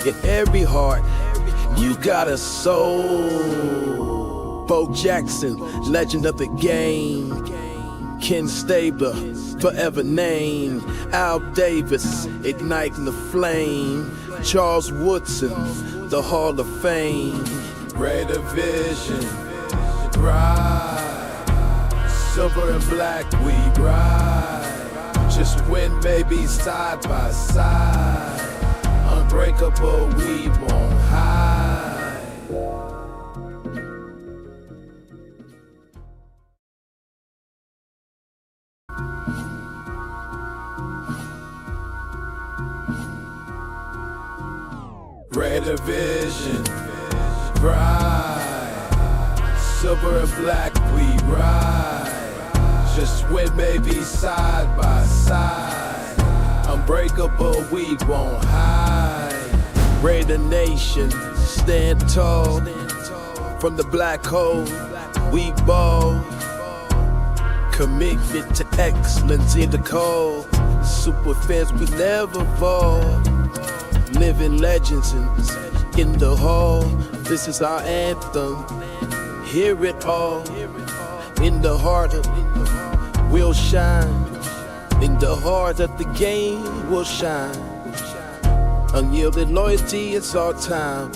In every heart, you got a soul. Bo Jackson, legend of the game. Ken Stabler, forever named. Al Davis, igniting the flame. Charles Woodson, the Hall of Fame. Raider Vision, ride. Silver and black, we ride. Just win, baby, side by side. Unbreakable, we won't hide. Raider Vision, ride. Silver and black, we ride. Just win, baby, side by side. Unbreakable, we won't hide. Raider Nation, stand tall. From the black hole, we ball. Commitment to excellence in the call. Super fans, we never fall. Living legends in the hall. This is our anthem. Hear it all. In the heart of we'll shine. In the heart of the game, we'll shine. Unyielding loyalty, it's our time.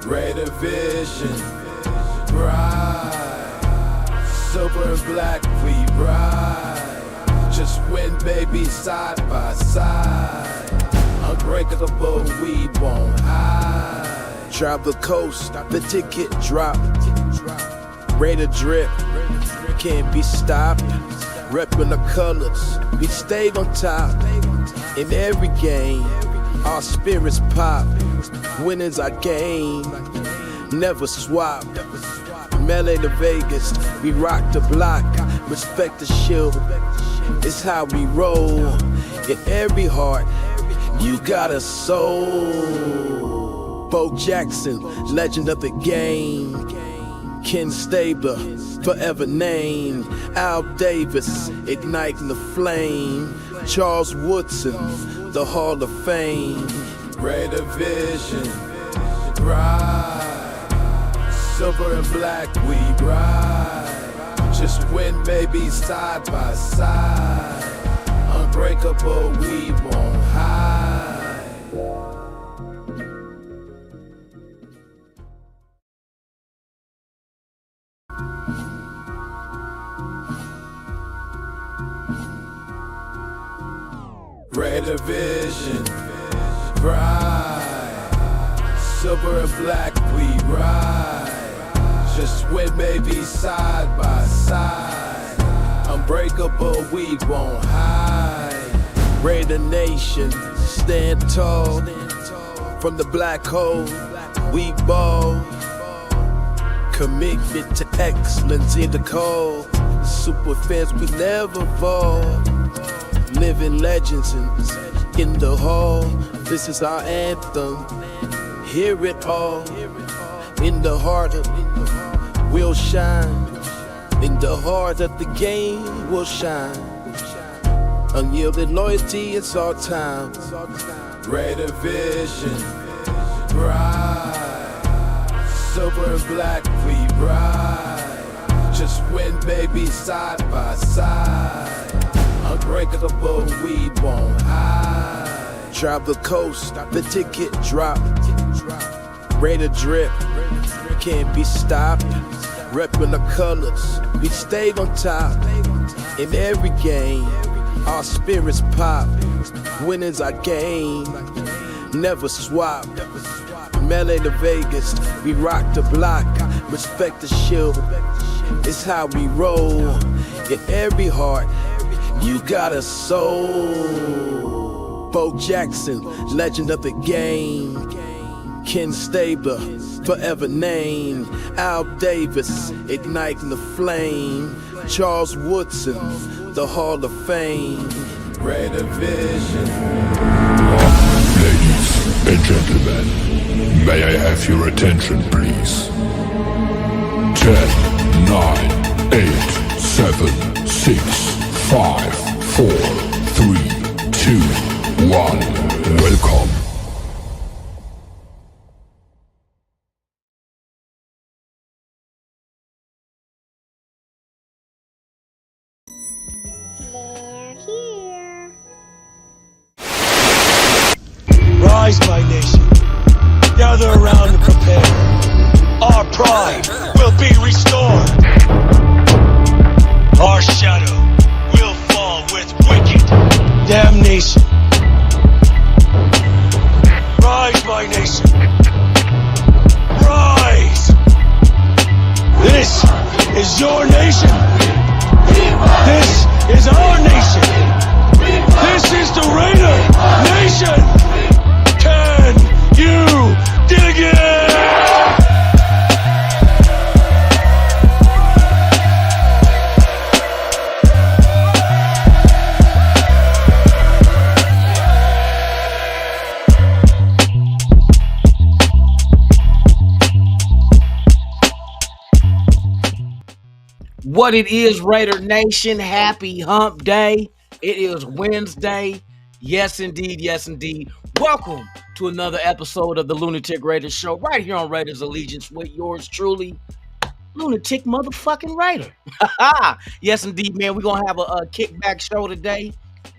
Raider Vision, ride. Silver and black, we ride. Just win, baby, side by side. Unbreakable, we won't hide. Travel the coast, the ticket drop. Raider drip, can't be stopped. Reppin' the colors, we stayed on top. In every game, our spirits pop. Winning's our game, never swap. Melee to Vegas, we rock the block. Respect the shield, it's how we roll. In every heart, you got a soul. Bo Jackson, legend of the game. Ken Stabler, forever named. Al Davis, igniting the flame. Charles Woodson, the Hall of Fame. Raider Vision, ride. Silver and black, we ride. Just win, baby, side by side. Unbreakable, we won't hide. Raider Vision, ride. Silver and black, we ride. Just win, baby, side by side. Unbreakable, we won't hide. Raider Nation, stand tall. From the black hole, we ball. Commitment to excellence in the call. Super fans, we never fall. Living legends in the hall. This is our anthem. Hear it all. In the heart of we'll shine. In the heart of the game, we'll shine. Unyielding loyalty, it's our time. Raider Vision, ride. Silver and black, we ride. Just win, baby, side by side. Unbreakable, we won't hide. Travel the coast, the ticket drop. Raider drip, can't be stopped. Reppin' the colors, we stayed on top. In every game, our spirits pop. Winning's our game, never swap. Melee to Vegas, we rock the block. Respect the shield, it's how we roll. In every heart, you got a soul. Bo Jackson, legend of the game. Ken Stabler, forever named. Al Davis, igniting the flame. Charles Woodson, the Hall of Fame. Raider Vision. Ladies and gentlemen, may I have your attention, please? 10, 9, 8, 7, 6, 5, 4, 3, 2, 1. Welcome Rise, my nation. Gather around and prepare. Our pride will be restored. Our shadow will fall with wicked damnation. Rise, my nation. Rise. This is your nation. This is our nation. This is the Raider Nation. Can you dig it? What it is, Raider Nation, happy hump day. It is Wednesday. Yes, indeed. Yes, indeed. Welcome to another episode of the Lunatik Raider Show right here on Raiders Allegiance with yours truly, Lunatic motherfucking Raider. Yes, indeed, man. We're going to have a kickback show today.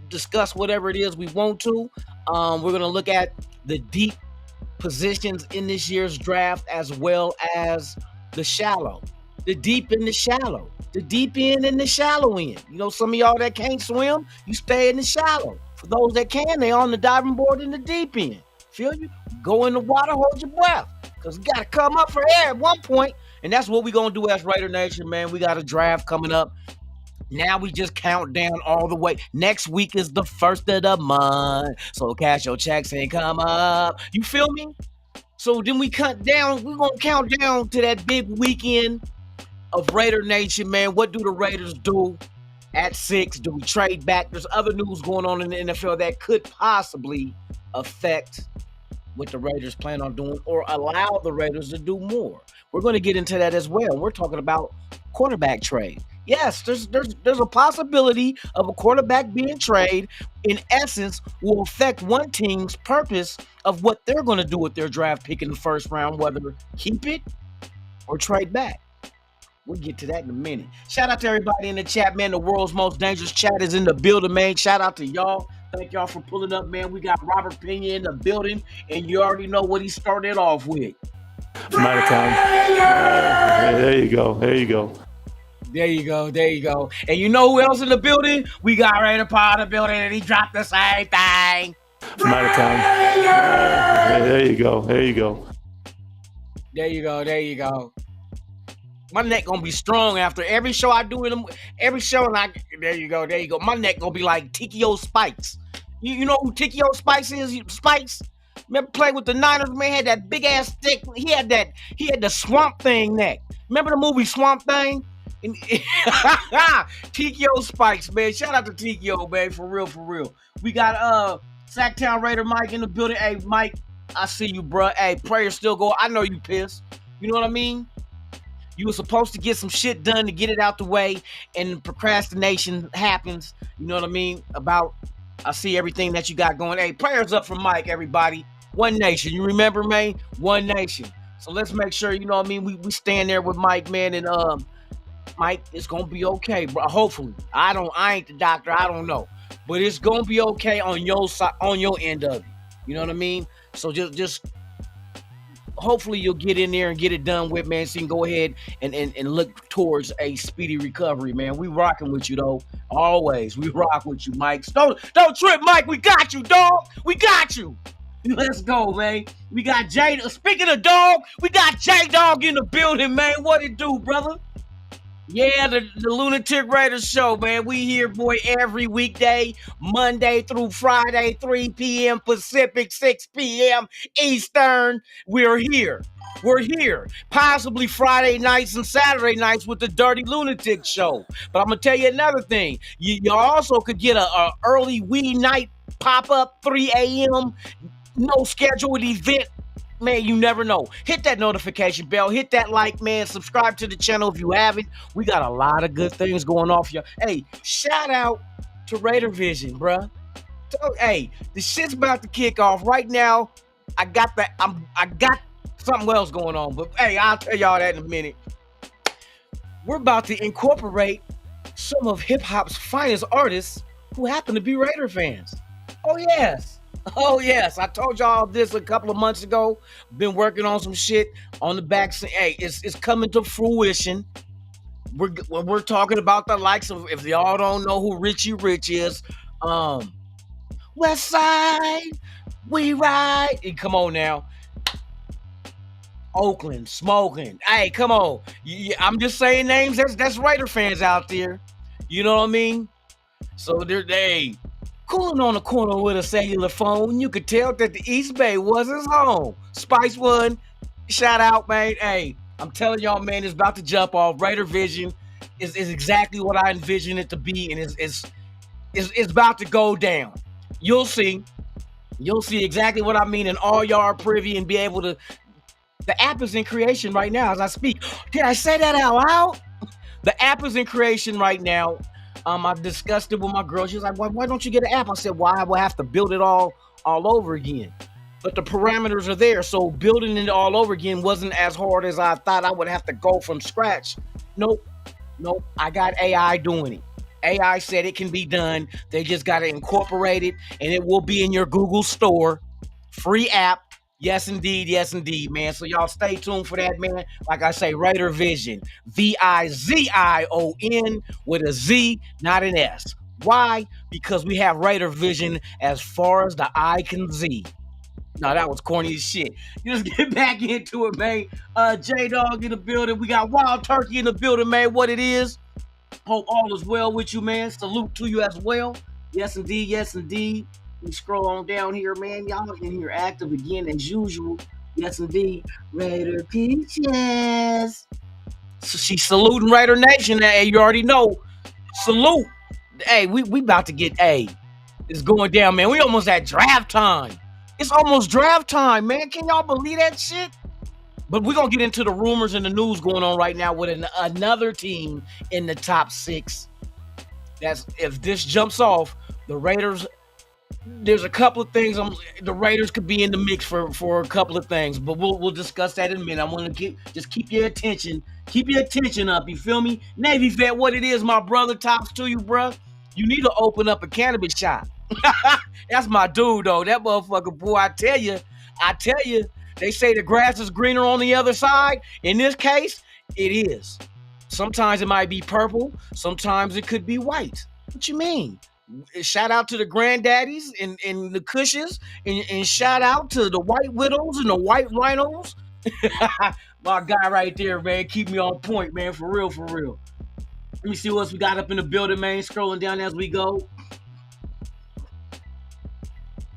Discuss whatever it is we want to. We're going to look at the deep positions in this year's draft as well as the shallow. The deep and the shallow. The deep end and the shallow end. You know, some of y'all that can't swim, you stay in the shallow. For those that can, they on the diving board in the deep end. Feel you? Go in the water, hold your breath. Because we got to come up for air at one point. And that's what we're going to do as Raider Nation, man. We got a draft coming up. Now we just count down all the way. Next week is the first of the month. So cash your checks and come up. You feel me? So then we cut down. We're going to count down to that big weekend of Raider Nation, man. What do the Raiders do at 6? Do we trade back? There's other news going on in the NFL that could possibly affect what the Raiders plan on doing or allow the Raiders to do more. We're going to get into that as well. We're talking about quarterback trade. Yes, there's a possibility of a quarterback being traded. In essence, will affect one team's purpose of what they're going to do with their draft pick in the first round, whether keep it or trade back. We'll get to that in a minute. Shout out to everybody in the chat, man. The world's most dangerous chat is in the building, man. Shout out to y'all. Thank y'all for pulling up, man. We got Robert Pena in the building, and you already know what he started off with. Amount of time. There you go. There you go. There you go. There you go. And you know who else in the building? We got Raider Paul in the building, and he dropped the same thing. Amount of time. There you go. There you go. There you go. There you go. My neck gonna be strong after every show I do every show, and there you go. My neck gonna be like Tikio Spikes. You know who Tikio Spikes is? Spikes. Remember playing with the Niners, man? Had that big ass stick. He had the Swamp Thing neck. Remember the movie Swamp Thing? Tikio Spikes, man. Shout out to Tikio, man. For real. We got Sacktown Raider Mike in the building. Hey, Mike, I see you, bro. Hey, prayers still go. I know you pissed. You know what I mean? You were supposed to get some shit done to get it out the way, and procrastination happens. You know what I mean? I see everything that you got going. Hey, prayers up for Mike, everybody. One nation. You remember, man? One nation. So let's make sure, you know what I mean? We stand there with Mike, man, and Mike, it's gonna be okay, bro. Hopefully. I ain't the doctor. I don't know, but it's gonna be okay on your side, on your end of it. You know what I mean? So just. Hopefully you'll get in there and get it done with, man, so you can go ahead and look towards a speedy recovery, man. We rocking with you, though. Always. We rock with you, Mike. Don't trip, Mike. We got you, dog. We got you. Let's go, man. We got Jay. Speaking of dog, we got J-Dog in the building, man. What it do, brother? Yeah, the Lunatik Raider Show, man. We here, boy, every weekday, Monday through Friday, 3 p.m. Pacific, 6 p.m. Eastern. We're here. Possibly Friday nights and Saturday nights with the Dirty Lunatic Show. But I'm going to tell you another thing. You also could get a early wee night pop-up, 3 a.m., no scheduled event. Man, you never know. Hit that notification bell. Hit that like, man. Subscribe to the channel if you haven't. We got a lot of good things going on for you. Hey, shout out to Raider Vision, bruh. So, hey, the shit's about to kick off right now. I got something else going on, but hey, I'll tell y'all that in a minute. We're about to incorporate some of hip-hop's finest artists who happen to be Raider fans. Oh, yes. Oh yes, I told y'all this a couple of months ago. Been working on some shit on the back. Hey, it's coming to fruition. We're talking about the likes of, if y'all don't know who Richie Rich is, um, West Side, we ride. And come on now, Oakland, smoking. Hey, come on. I'm just saying names. That's Raider fans out there. You know what I mean? So they cooling on the corner with a cellular phone. You could tell that the East Bay was his home. Spice One, shout out, man. Hey, I'm telling y'all, man, it's about to jump off. Raider Vision is exactly what I envision it to be, and it's about to go down. You'll see. You'll see exactly what I mean, and all y'all are privy and be able to. The app is in creation right now as I speak. Did I say that out loud? The app is in creation right now. I discussed it with my girl. She was like, why don't you get an app? I said, well, I will have to build it all over again. But the parameters are there. So building it all over again wasn't as hard as I thought. I would have to go from scratch. Nope. I got AI doing it. AI said it can be done. They just got to incorporate it, and it will be in your Google store. Free app. Yes, indeed, man. So y'all stay tuned for that, man. Like I say, Raider Vision, VIZION with a Z, not an S. Why? Because we have Raider Vision as far as the eye can see. No, that was corny as shit. Let's get back into it, man. J-Dog in the building. We got Wild Turkey in the building, man. What it is. Hope all is well with you, man. Salute to you as well. Yes, indeed. We scroll on down here, man. Y'all in here active again as usual. Yes, indeed. Raider Peaches. So she's saluting Raider Nation. Hey, you already know. Salute. Hey, we about to get it's going down, man. We almost at draft time. It's almost draft time, man. Can y'all believe that shit? But we're going to get into the rumors and the news going on right now with another team in the top 6. That's if this jumps off, the Raiders. There's a couple of things. The Raiders could be in the mix for a couple of things, but we'll discuss that in a minute. I want to keep your attention up. You feel me? Navy vet, what it is, my brother. Tops to you, bro. You need to open up a cannabis shop. That's my dude, though. That motherfucker, boy. I tell you. They say the grass is greener on the other side. In this case, it is. Sometimes it might be purple. Sometimes it could be white. What you mean? Shout out to the granddaddies and the cushions, and shout out to the white widows and the white rhinos. My guy right there, man. Keep me on point, man. For real. Let me see what else we got up in the building, man. Scrolling down as we go.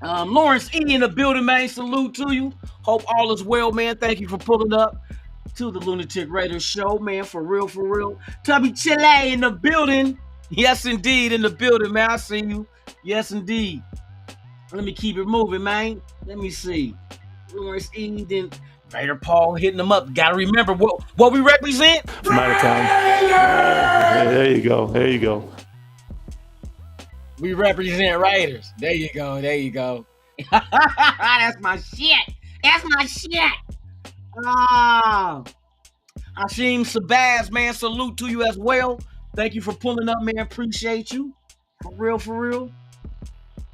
Lawrence E in the building, man. Salute to you. Hope all is well, man. Thank you for pulling up to the Lunatic Raider Show, man. For real. Tubby Chile in the building. Yes, indeed, in the building, man. I see you. Yes, indeed. Let me keep it moving, man. Let me see. Lawrence E. Then Raider Paul hitting them up. Got to remember what we represent. Might have time. There you go. We represent Raiders. There you go. That's my shit. Hasheem Sabaz, man. Salute to you as well. Thank you for pulling up, man. Appreciate you. For real.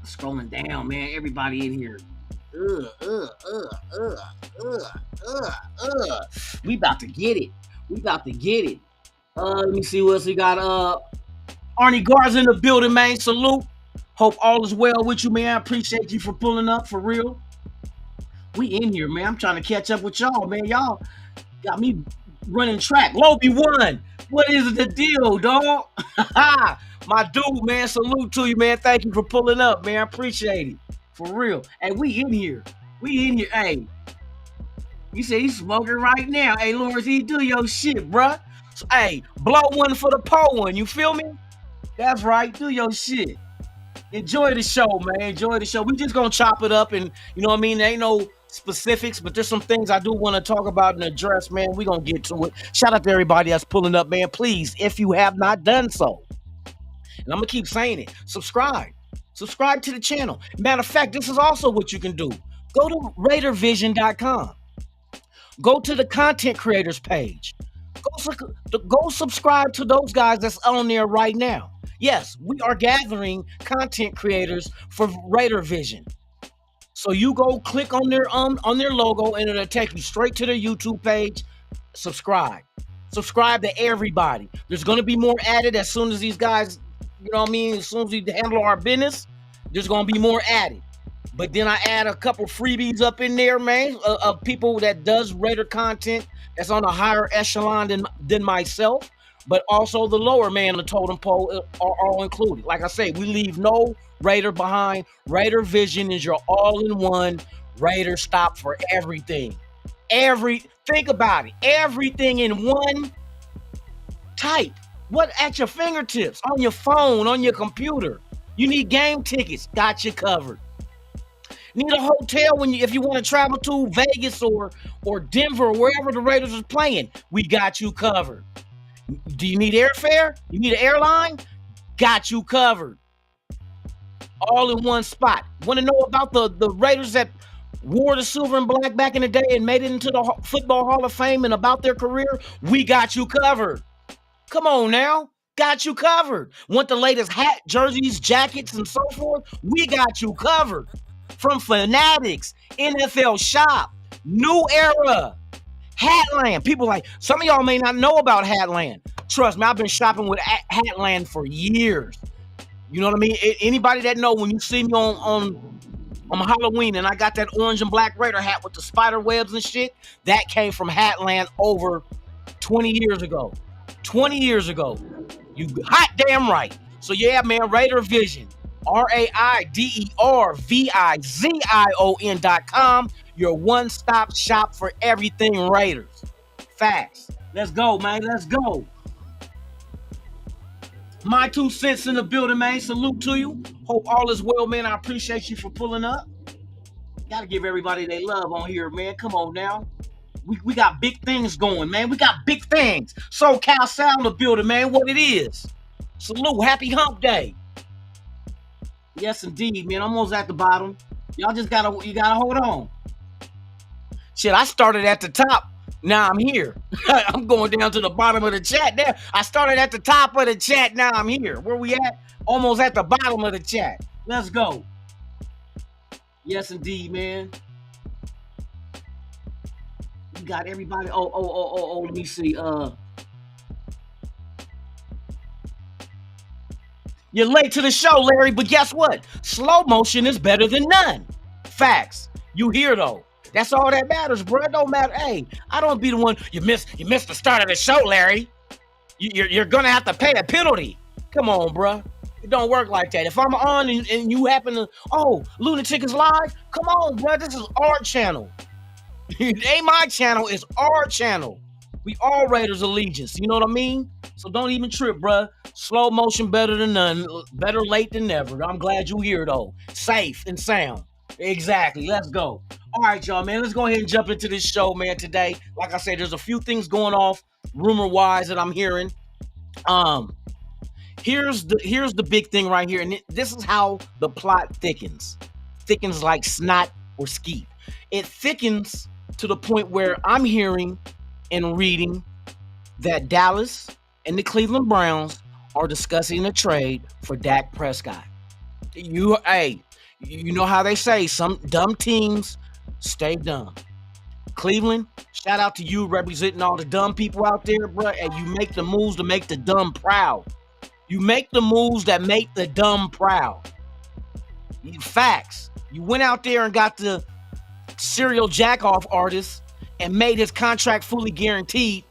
Scrolling down, man. Everybody in here. We about to get it. Let me see what else we got. Arnie Garza in the building, man. Salute. Hope all is well with you, man. I appreciate you for pulling up, for real. We in here, man. I'm trying to catch up with y'all, man. Y'all got me running track. Lobie won. What is the deal, dog? My dude, man. Salute to you, man. Thank you for pulling up, man. I appreciate it. For real. Hey, we in here. Hey, you say you smoking right now. Hey, Lawrence, you do your shit, bruh. So, hey, blow one for the pole one. You feel me? That's right. Do your shit. Enjoy the show, man. We just gonna chop it up, and you know what I mean? There ain't no specifics, but there's some things I do want to talk about and address, man. We gonna get to it. Shout out to everybody that's pulling up, man. Please, if you have not done so, and I'm gonna keep saying it, subscribe to the channel. Matter of fact, this is also what you can do. Go to RaiderVision.com. Go to the content creators page. Go subscribe to those guys that's on there right now. Yes, we are gathering content creators for Raider Vision. So you go click on their logo and it'll take you straight to their YouTube page. Subscribe. Subscribe to everybody. There's gonna be more added as soon as these guys, you know what I mean? As soon as we handle our business, there's gonna be more added. But then I add a couple freebies up in there, man, of people that does Raider content that's on a higher echelon than myself, but also the lower man on the totem pole are all included. Like I say, we leave no Raider behind. Raider Vision is your all-in-one Raider stop for everything. Think about it. Everything in one type. What at your fingertips, on your phone, on your computer. You need game tickets, got you covered. Need a hotel if you want to travel to Vegas or Denver or wherever the Raiders are playing, we got you covered. Do you need airfare? You need an airline? Got you covered. All in one spot. Want to know about the Raiders that wore the silver and black back in the day and made it into the Football Hall of Fame and about their career? We got you covered. Come on now. Got you covered. Want the latest hat, jerseys, jackets, and so forth? We got you covered. From Fanatics, NFL Shop, New Era, Hatland. People like, some of y'all may not know about Hatland. Trust me, I've been shopping with Hatland for years. You know what I mean? Anybody that know, when you see me on Halloween and I got that orange and black Raider hat with the spider webs and shit, that came from Hatland over 20 years ago. 20 years ago. You hot damn right. So yeah, man, Raider Vision. RAIDERVIZION.com, your one-stop shop for everything Raiders. Facts. Let's go, man. Let's go. My 2 cents in the building, man. Salute to you. Hope all is well, man. I appreciate you for pulling up. Gotta give everybody their love on here, man. Come on now. We got big things going, man. We got big things. SoCal Sound the building, man. What it is. Salute. Happy hump day. Yes, indeed, man. Almost at the bottom. Y'all just gotta hold on. Shit, I started at the top. Now I'm here. I'm going down to the bottom of the chat there. I started at the top of the chat. Now I'm here. Where we at? Almost at the bottom of the chat. Let's go. Yes, indeed, man. We got everybody. Oh. Let me see. You're late to the show, Larry, but guess what? Slow motion is better than none. Facts. You here though. That's all that matters, bro. It don't matter. Hey, I don't be the one you missed the start of the show, Larry. You're gonna have to pay a penalty. Come on, bro. It don't work like that. If I'm on and you happen to, Lunatik is live, come on, bro. This is our channel. It ain't my channel, it's our channel. We all Raiders allegiance. You know what I mean? So don't even trip, bruh. Slow motion better than none. Better late than never. I'm glad you here, though. Safe and sound. Exactly. Let's go. All right, y'all, man. Let's go ahead and jump into this show, man, today. Like I said, there's a few things going off rumor-wise that I'm hearing. Here's the big thing right here. And this is how the plot thickens. Thickens like snot or skeet. It thickens to the point where I'm hearing and reading that Dallas and the Cleveland Browns are discussing a trade for Dak Prescott. You know how they say some dumb teams stay dumb. Cleveland, shout out to you representing all the dumb people out there, bro. And you make the moves to make the dumb proud. You make the moves that make the dumb proud. Facts. You went out there and got the serial jack-off artist and made his contract fully guaranteed,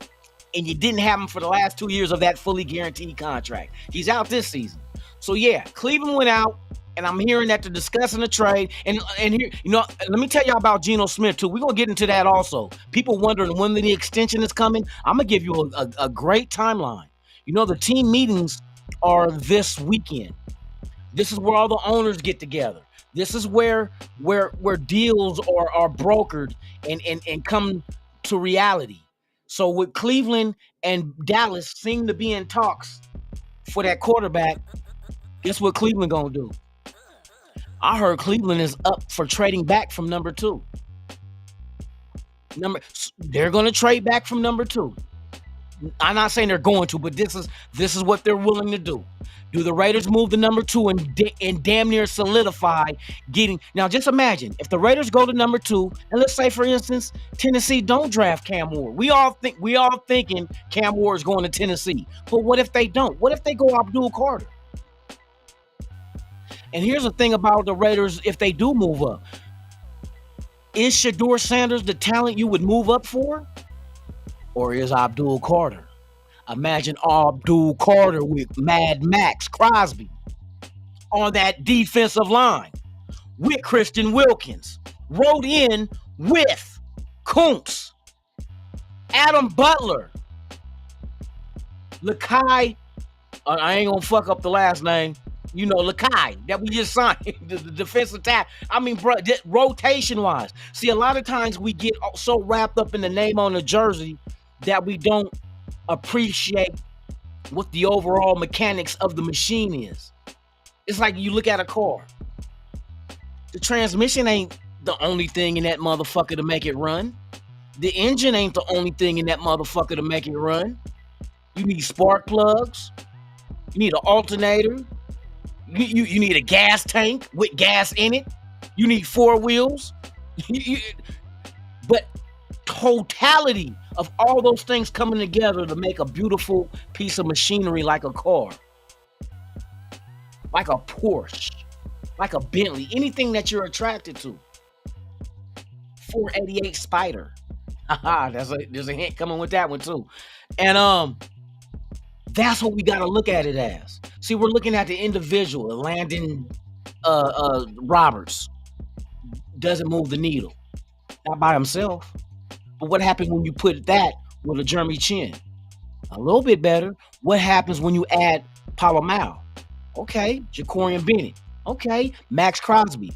and you didn't have him for the last 2 years of that fully guaranteed contract. He's out this season. So yeah, Cleveland went out, and I'm hearing that they're discussing a trade. And here, let me tell y'all about Geno Smith too. We're gonna get into that also. People wondering when the extension is coming. I'm gonna give you a great timeline. The team meetings are this weekend. This is where all the owners get together. This is where deals are brokered and come to reality. So with Cleveland and Dallas seem to be in talks for that quarterback, guess what Cleveland gonna do? I heard Cleveland is up for trading back from number 2. They're gonna trade back from number 2. I'm not saying they're going to, but this is what they're willing to do. Do the Raiders move the number 2 and damn near solidify getting? Now, just imagine if the Raiders go to number 2, and let's say, for instance, Tennessee don't draft Cam Ward. We all thinking Cam Ward is going to Tennessee. But what if they don't? What if they go Abdul Carter? And here's the thing about the Raiders: if they do move up, is Shedeur Sanders the talent you would move up for, or is Abdul Carter? Imagine Abdul Carter with Mad Max Crosby on that defensive line with Christian Wilkins, rode in with Kuntz, Adam Butler, Lakai. I ain't gonna fuck up the last name. You know, Lakai that we just signed, the defensive tackle. I mean, bro, rotation wise. See, a lot of times we get so wrapped up in the name on the jersey that we don't appreciate what the overall mechanics of the machine is. It's like you look at a car. The transmission ain't the only thing in that motherfucker to make it run. The engine ain't the only thing in that motherfucker to make it run. You need spark plugs. You need an alternator. You need a gas tank with gas in it. You need 4 wheels. But totality of all those things coming together to make a beautiful piece of machinery like a car, like a Porsche, like a Bentley, anything that you're attracted to. 488 Spider. There's a hint coming with that one too. And that's what we got to look at it as. See, we're looking at the individual. Landon Roberts doesn't move the needle, not by himself. But what happens when you put that with a Jeremy Chin? A little bit better. What happens when you add Palomar? Okay, Jacorian Bennett. Okay, Max Crosby.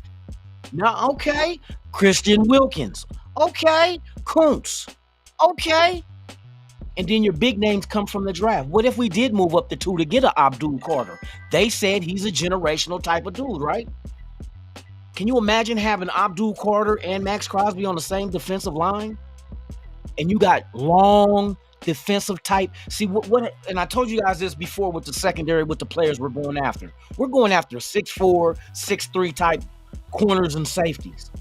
Now, okay, Christian Wilkins. Okay, Kuntz. Okay. And then your big names come from the draft. What if we did move up the 2 to get an Abdul Carter? They said he's a generational type of dude, right? Can you imagine having Abdul Carter and Max Crosby on the same defensive line? And you got long defensive type. See what? And I told you guys this before with the secondary, with the players we're going after. We're going after 6'4", 6'3" type corners and safeties.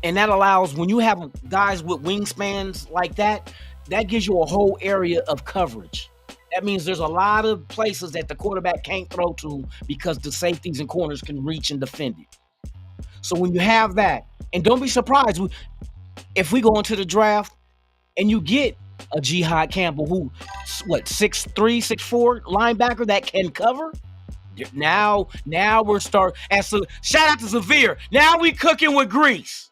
And that allows, when you have guys with wingspans like that, that gives you a whole area of coverage. That means there's a lot of places that the quarterback can't throw to because the safeties and corners can reach and defend it. So when you have that, and don't be surprised if we go into the draft and you get a Jihad Campbell who, 6'3", 6'4" linebacker that can cover. Now we're starting. Shout out to Severe. Now we cooking with grease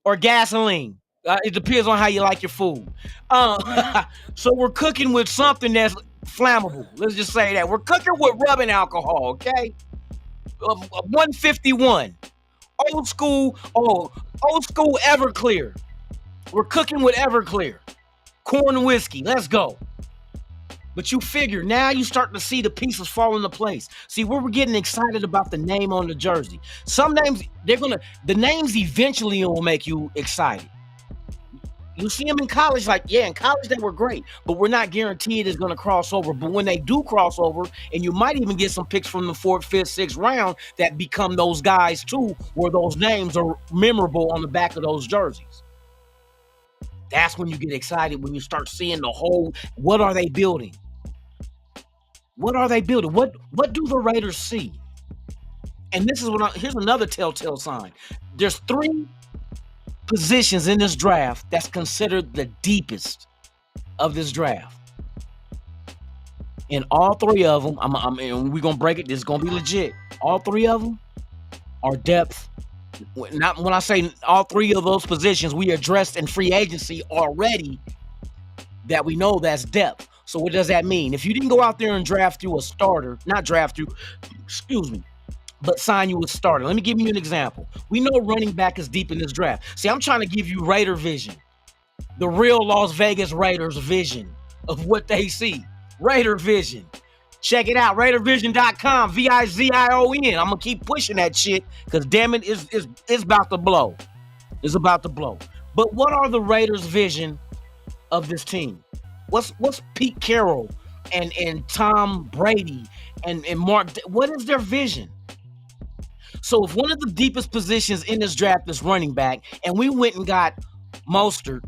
or gasoline. It depends on how you like your food. So we're cooking with something that's flammable. Let's just say that. We're cooking with rubbing alcohol, okay? 151. Old school Everclear. We're cooking with Everclear. Corn whiskey. Let's go. But you figure, now you start to see the pieces fall into place. See, we're getting excited about the name on the jersey. Some names, the names eventually will make you excited. You see them in college, in college they were great, but we're not guaranteed it's going to cross over. But when they do cross over, and you might even get some picks from the 4th, 5th, 6th round that become those guys too, where those names are memorable on the back of those jerseys. That's when you get excited, when you start seeing the whole, what are they building? What are they building? What do the Raiders see? And this is here's another telltale sign. There's 3 positions in this draft that's considered the deepest of this draft. And all 3 of them, and we're going to break it, this is going to be legit. All 3 of them are depth. Not when I say all 3 of those positions, we addressed in free agency already that we know that's depth. So what does that mean? If you didn't go out there and draft you a starter, but sign you a starter. Let me give you an example. We know running back is deep in this draft. See, I'm trying to give you Raider vision, the real Las Vegas Raiders vision of what they see. Raider vision. Check it out, RaiderVision.com, VIZION. I'm going to keep pushing that shit because, damn it, it's about to blow. It's about to blow. But what are the Raiders' vision of this team? What's Pete Carroll and Tom Brady and Mark, what is their vision? So if one of the deepest positions in this draft is running back, and we went and got Mostert,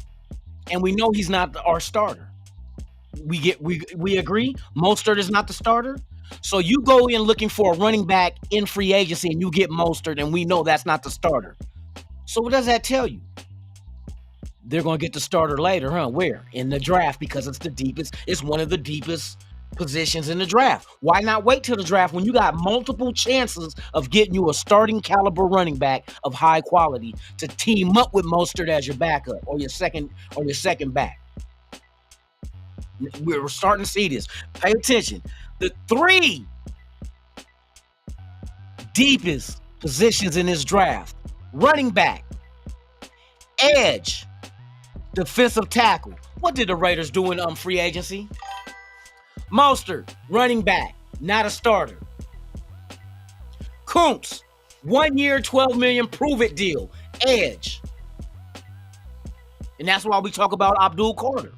and we know he's not our starter. We agree Mostert is not the starter. So you go in looking for a running back in free agency and you get Mostert, and we know that's not the starter. So what does that tell you? They're going to get the starter later, huh? Where? In the draft, because it's the deepest. It's one of the deepest positions in the draft. Why not wait till the draft when you got multiple chances of getting you a starting caliber running back of high quality to team up with Mostert as your backup or your second back? We're starting to see this. Pay attention. The 3 deepest positions in this draft: running back, edge, defensive tackle. What did the Raiders do in free agency? Mostert, running back, not a starter. Kuntz, 1 year, $12 million, prove it deal, edge. And that's why we talk about Abdul Carter.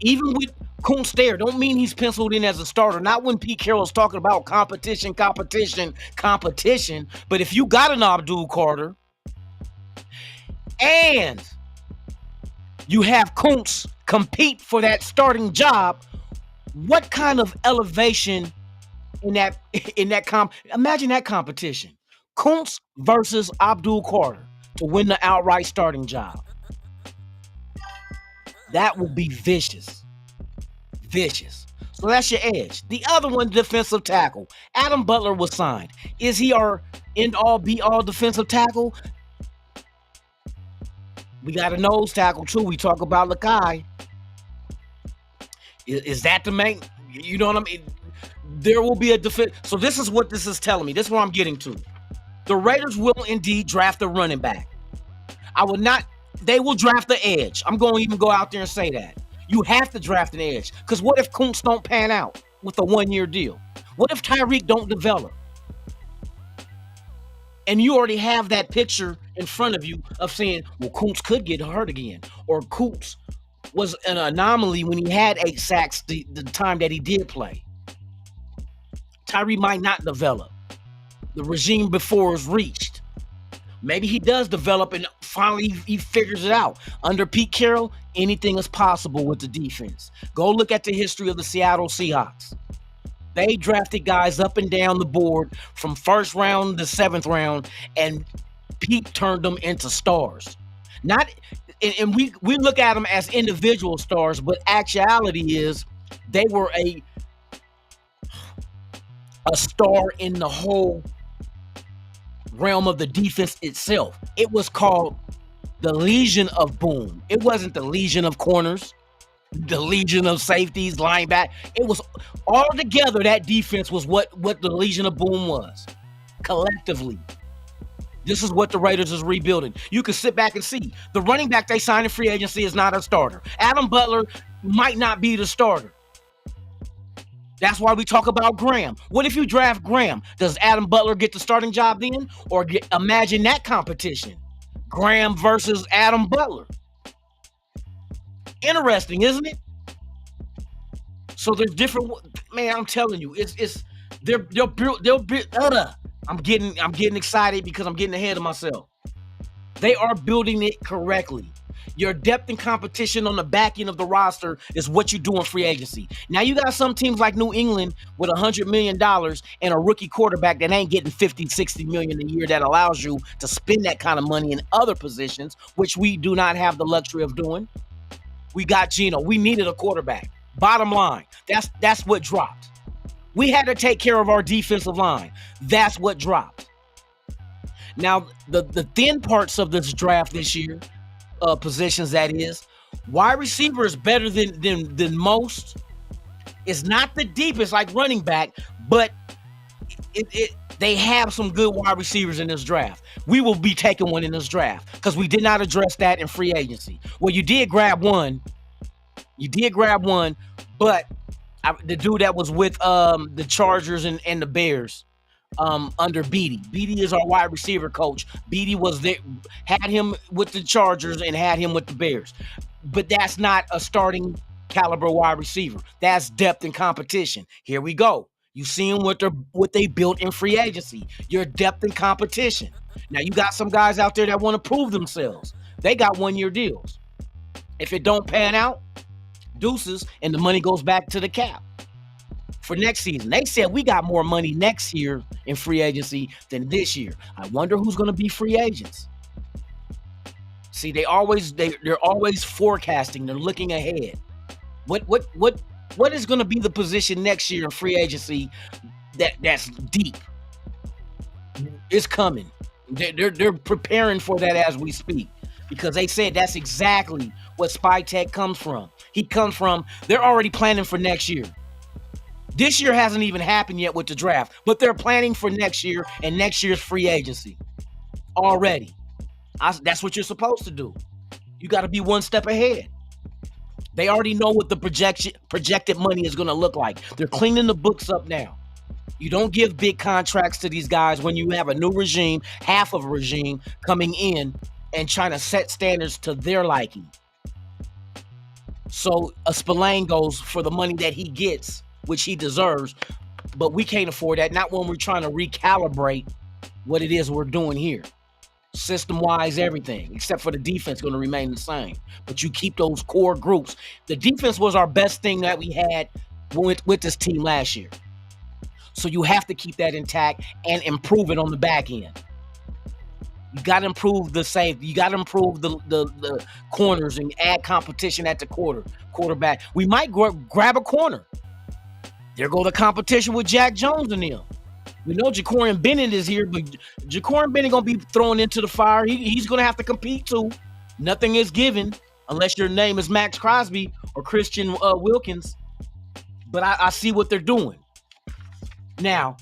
Even with Kuntz there, don't mean he's penciled in as a starter. Not when Pete Carroll's talking about competition. But if you got an Abdul Carter and you have Kuntz compete for that starting job, what kind of elevation in that imagine that competition. Kuntz versus Abdul Carter to win the outright starting job. That will be vicious. So that's your edge. The other one, defensive tackle. Adam Butler was signed. Is he our end-all, be-all defensive tackle? We got a nose tackle, too. We talk about Lakai. Is that the main? You know what I mean? There will be a defense. So this is what this is telling me. This is what I'm getting to. The Raiders will indeed draft a running back. They will draft the edge. I'm going to even go out there and say that. You have to draft an edge. Because what if Kuntz don't pan out with a 1-year deal? What if Tyreek don't develop? And you already have that picture in front of you of saying, well, Kuntz could get hurt again. Or Kuntz was an anomaly when he had 8 sacks the time that he did play. Tyreek might not develop. The regime before is reached. Maybe he does develop and finally he figures it out. Under Pete Carroll, anything is possible with the defense. Go look at the history of the Seattle Seahawks. They drafted guys up and down the board from 1st round to 7th round, and Pete turned them into stars. And we look at them as individual stars, but actuality is they were a star in the whole realm of the defense itself. It was called the Legion of Boom. It wasn't the Legion of Corners, the Legion of Safeties, linebacker. It was all together. That defense was what the Legion of Boom was. Collectively. This is what the Raiders is rebuilding. You can sit back and see. The running back they signed in free agency is not a starter. Adam Butler might not be the starter. That's why we talk about Graham. What if you draft Graham? Does Adam Butler get the starting job then? Or imagine that competition. Graham versus Adam Butler. Interesting, isn't it? So there's different. Man, I'm telling you, they'll build. I'm getting excited because I'm getting ahead of myself. They are building it correctly. Your depth and competition on the back end of the roster is what you do in free agency. Now you got some teams like New England with $100 million and a rookie quarterback that ain't getting $50, $60 million a year that allows you to spend that kind of money in other positions, which we do not have the luxury of doing. We got Geno. We needed a quarterback. Bottom line, that's what dropped. We had to take care of our defensive line. That's what dropped. Now, the thin parts of this draft this year, positions that is, wide receiver is better than most. It's not the deepest like running back, but they have some good wide receivers in this draft. We will be taking one in this draft because we did not address that in free agency. Well, you did grab one, but the dude that was with the Chargers and the Bears, under Beatty. Beatty is our wide receiver coach. Beatty was there, had him with the Chargers and had him with the Bears. But that's not a starting caliber wide receiver. That's depth and competition. Here we go. You seeing what they built in free agency. Your depth and competition. Now you got some guys out there that want to prove themselves. They got 1-year deals. If it don't pan out, deuces, and the money goes back to the cap for next season. They said we got more money next year in free agency than this year. I wonder who's going to be free agents. See, they're always forecasting. They're looking ahead. What is going to be the position next year in free agency that's deep? It's coming. They're preparing for that as we speak, because they said that's exactly what Spy Tech comes from. They're already planning for next year. This year hasn't even happened yet with the draft, but they're planning for next year and next year's free agency already. That's what you're supposed to do. You got to be one step ahead. They already know what the projected money is going to look like. They're cleaning the books up now. You don't give big contracts to these guys when you have a new regime, half of a regime coming in and trying to set standards to their liking. So a Spillane goes for the money that he gets, which he deserves, but we can't afford that. Not when we're trying to recalibrate what it is we're doing here. System-wise, everything, except for the defense, going to remain the same. But you keep those core groups. The defense was our best thing that we had with this team last year. So you have to keep that intact and improve it on the back end. You got to improve the safety. You got to improve the corners and add competition at the quarterback. We might grab a corner. There go the competition with Jack Jones and them. We know Jacorian Bennett is here, but Jacorian Bennett going to be thrown into the fire. He's going to have to compete too. Nothing is given unless your name is Max Crosby or Christian Wilkins. But I see what they're doing. Now,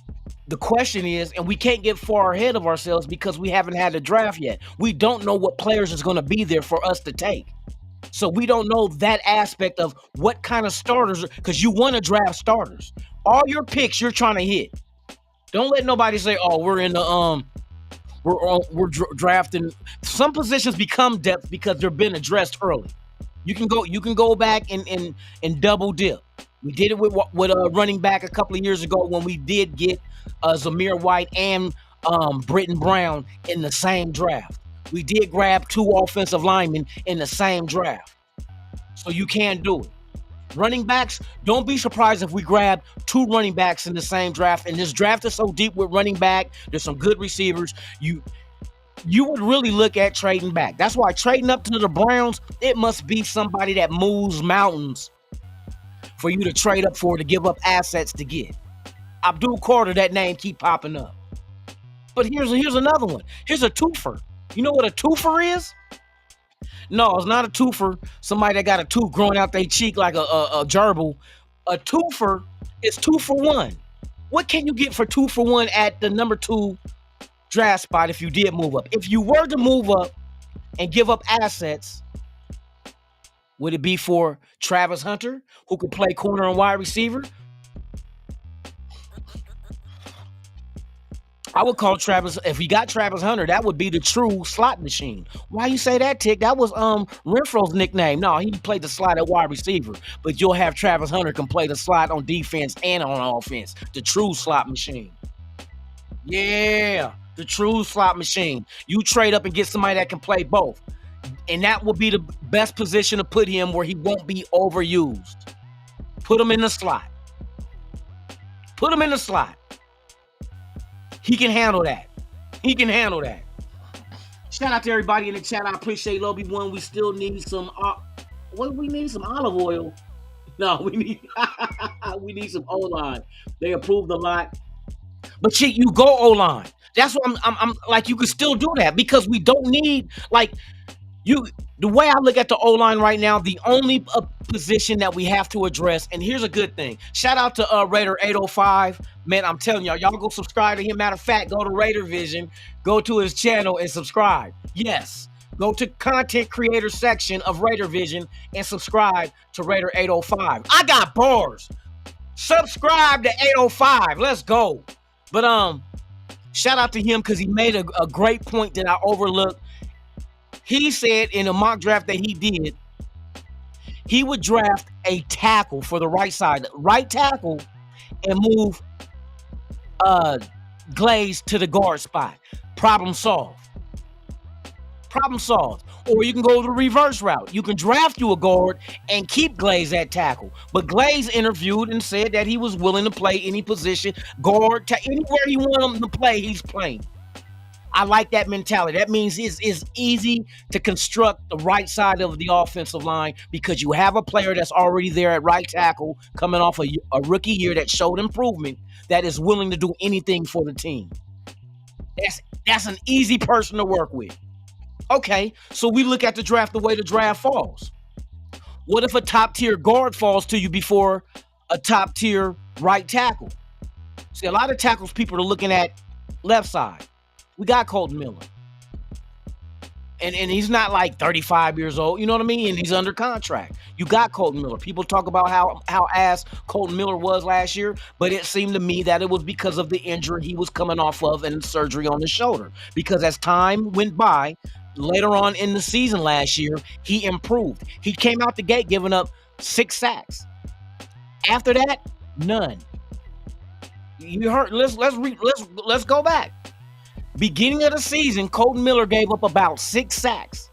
the question is, and we can't get far ahead of ourselves because we haven't had a draft yet. We don't know what players is going to be there for us to take. So we don't know that aspect of what kind of starters, because you want to draft starters. All your picks you're trying to hit. Don't let nobody say, "Oh, we're in the we're drafting." Some positions become depth because they're been addressed early. You can go back and double dip. We did it with a running back a couple of years ago when we did get Zamir White and Britton Brown in the same draft. We did grab 2 offensive linemen in the same draft. So you can do it. Running backs, don't be surprised if we grab 2 running backs in the same draft. And this draft is so deep with running back. There's some good receivers. You would really look at trading back. That's why trading up to the Browns, it must be somebody that moves mountains for you to trade up for, to give up assets to get. Abdul Carter, that name keep popping up. But here's another one. Here's a twofer. You know what a twofer is? No, it's not a twofer. Somebody that got a tooth growing out their cheek like a gerbil. A twofer is 2 for 1. What can you get for 2 for 1 at the number 2 draft spot if you did move up? If you were to move up and give up assets, would it be for Travis Hunter, who could play corner and wide receiver? I would call Travis, if he got Travis Hunter, that would be the true slot machine. Why you say that, Tick? That was Renfro's nickname. No, he played the slot at wide receiver, but you'll have Travis Hunter can play the slot on defense and on offense. The true slot machine. Yeah, the true slot machine. You trade up and get somebody that can play both. And that will be the best position to put him where he won't be overused. Put him in the slot. Put him in the slot. He can handle that. He can handle that. Shout out to everybody in the chat. I appreciate Lobby One. We still need some. What do we need? Some olive oil. No, we need some O-line. They approved a lot. But shit, you go O-line. That's what I'm like. You can still do that because we don't need like you. The way I look at the O-line right now, the only position that we have to address, and here's a good thing. Shout out to Raider 805. Man, I'm telling y'all go subscribe to him. Matter of fact, go to Raider Vision, go to his channel and subscribe. Yes, go to content creator section of Raider Vision and subscribe to Raider 805. I got bars. Subscribe to 805. Let's go. But shout out to him because he made a great point that I overlooked. He said in a mock draft that he did, he would draft a tackle for the right side, right tackle, and move Glaze to the guard spot. Problem solved. Problem solved. Or you can go the reverse route. You can draft you a guard and keep Glaze at tackle. But Glaze interviewed and said that he was willing to play any position, guard, anywhere you want him to play, he's playing. I like that mentality. That means it's easy to construct the right side of the offensive line because you have a player that's already there at right tackle coming off a rookie year that showed improvement that is willing to do anything for the team. That's an easy person to work with. Okay, so we look at the draft the way the draft falls. What if a top-tier guard falls to you before a top-tier right tackle? See, a lot of tackles people are looking at left side. We got Colton Miller. And he's not like 35 years old, you know what I mean? And he's under contract. You got Colton Miller. People talk about how ass Colton Miller was last year, but it seemed to me that it was because of the injury he was coming off of and surgery on his shoulder. Because as time went by, later on in the season last year, he improved. He came out the gate giving up 6 sacks. After that, none. You heard? Let's go back. Beginning of the season, Colton Miller gave up about 6 sacks.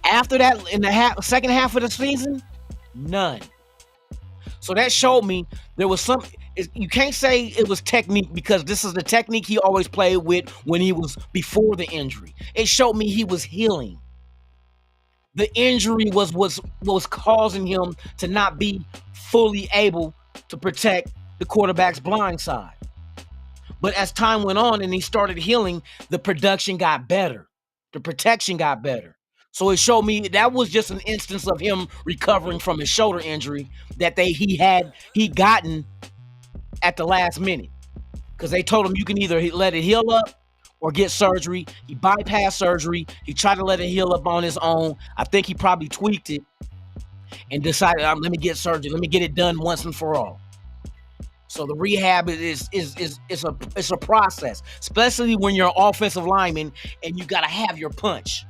After that, in the second half of the season, none. So that showed me there was some. You can't say it was technique because this is the technique he always played with when he was before the injury. It showed me he was healing. The injury was causing him to not be fully able to protect the quarterback's blind side. But as time went on and he started healing, the production got better. The protection got better. So it showed me that was just an instance of him recovering from his shoulder injury that he gotten at the last minute. Because they told him you can either let it heal up or get surgery. He bypassed surgery. He tried to let it heal up on his own. I think he probably tweaked it and decided, let me get surgery. Let me get it done once and for all. So the rehab is a process, especially when you're an offensive lineman and you got to have your punch.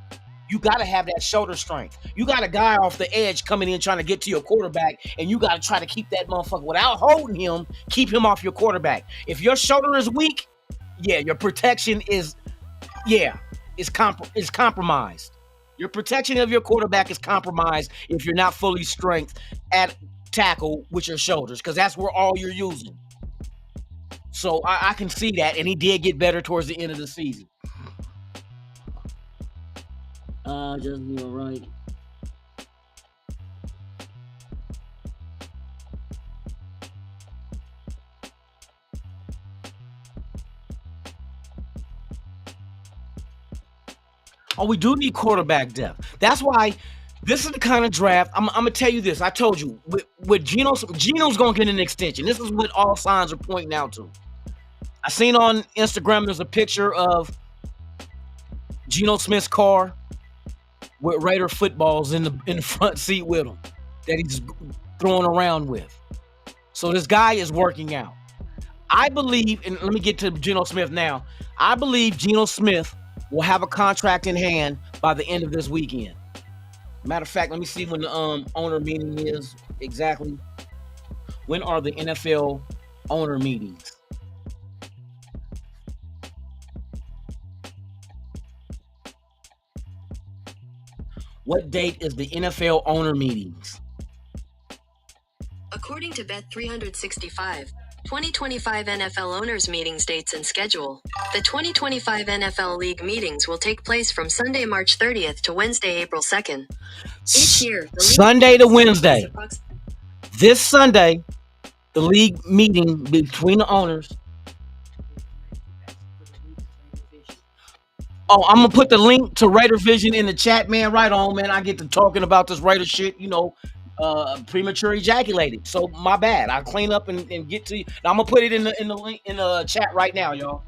You got to have that shoulder strength. You got a guy off the edge coming in trying to get to your quarterback, and you got to try to keep that motherfucker without holding him, keep him off your quarterback. If your shoulder is weak, your protection is compromised. Your protection of your quarterback is compromised if you're not fully strength at tackle with your shoulders, because that's where all you're using. So I can see that, and he did get better towards the end of the season. Just be all right. Oh, we do need quarterback depth. That's why this is the kind of draft. I'm gonna tell you this. I told you with Geno's gonna get an extension. This is what all signs are pointing out to. I seen on Instagram there's a picture of Geno Smith's car with Raider footballs in the front seat with him that he's throwing around with. So this guy is working out. I believe, and let me get to Geno Smith now. I believe Geno Smith will have a contract in hand by the end of this weekend. Matter of fact, let me see when the owner meeting is exactly. When are the NFL owner meetings? What date is the NFL owner meetings? According to Bet365, 2025 NFL owners meetings dates and schedule. The 2025 NFL League meetings will take place from Sunday, March 30th to Wednesday, April 2nd. Each year, the league Sunday to Wednesday. This Sunday, the league meeting between the owners. Oh, I'm going to put the link to Raider Vision in the chat, man. Right on, man. I get to talking about this Raider shit, premature ejaculated. So my bad. I'll clean up and get to you. Now, I'm going to put it in the link in the chat right now, y'all.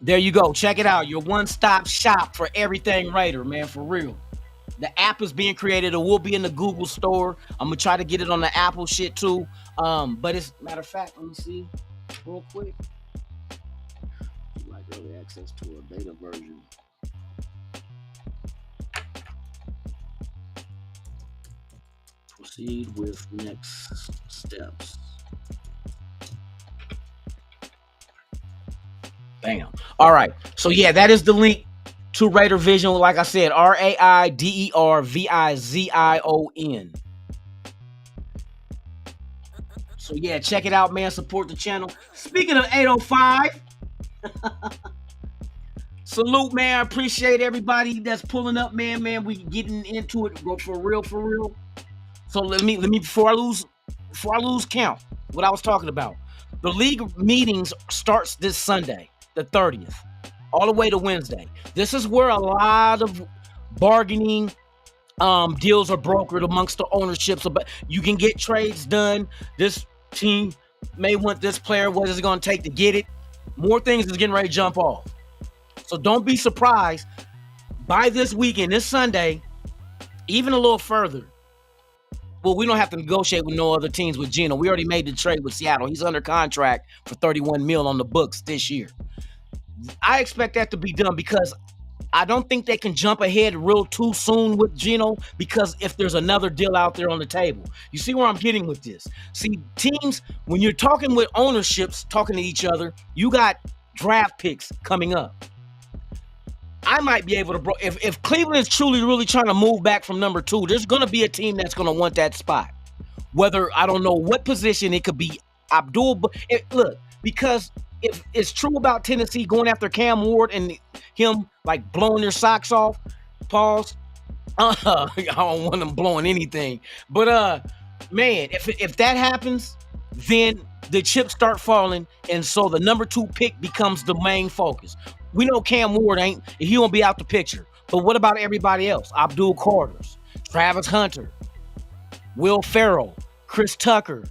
There you go. Check it out. Your one-stop shop for everything Raider, man, for real. The app is being created. It will be in the Google store. I'm going to try to get it on the Apple shit too. But it's, matter of fact, let me see. real quick. If you like early access to a beta version. Proceed with next steps. Bam. All right. So yeah, that is the link to Raider Vision. Like I said, RAIDERVIZION. So yeah, check it out, man. Support the channel. Speaking of 805, salute, man. I appreciate everybody that's pulling up, man. Man, we getting into it. Go for real, for real. So let me before I lose count what I was talking about. The league meetings starts this Sunday, the 30th, all the way to Wednesday. This is where a lot of bargaining deals are brokered amongst the ownerships. But you can get trades done. This team may want this player. What is it going to take to get it? More things is getting ready to jump off. So don't be surprised by this weekend, this Sunday, even a little further. Well, we don't have to negotiate with no other teams with Geno. We already made the trade with Seattle. He's under contract for $31 million on the books this year. I expect that to be done because I don't think they can jump ahead real too soon with Geno, because if there's another deal out there on the table. You see where I'm getting with this? See, teams, when you're talking with ownerships, talking to each other, you got draft picks coming up. I might be able to, if Cleveland is truly really trying to move back from number 2, there's going to be a team that's going to want that spot. Whether, I don't know what position, it could be Abdul, but look, because if it's true about Tennessee going after Cam Ward and him like blowing their socks off, pause. I don't want them blowing anything, but man, if that happens, then the chips start falling, and so the number 2 pick becomes the main focus. We know Cam Ward he won't be out the picture. But what about everybody else? Abdul Carters, Travis Hunter, Will Ferrell, Chris Tucker,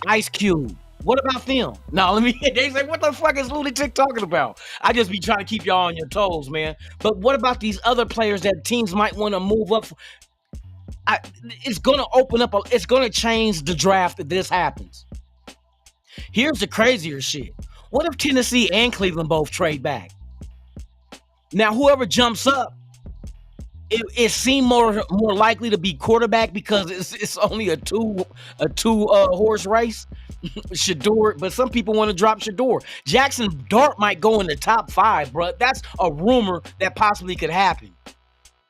Ice Cube. What about them? Now, they say, what the fuck is Lunatik talking about? I just be trying to keep y'all on your toes, man. But what about these other players that teams might want to move up? It's going to open up, it's going to change the draft if this happens. Here's the crazier shit. What if Tennessee and Cleveland both trade back? Now, whoever jumps up, it seemed more likely to be quarterback because it's only a two horse race. Shador, but some people want to drop Shador. Jackson Dart might go in the top 5, bro. That's a rumor that possibly could happen.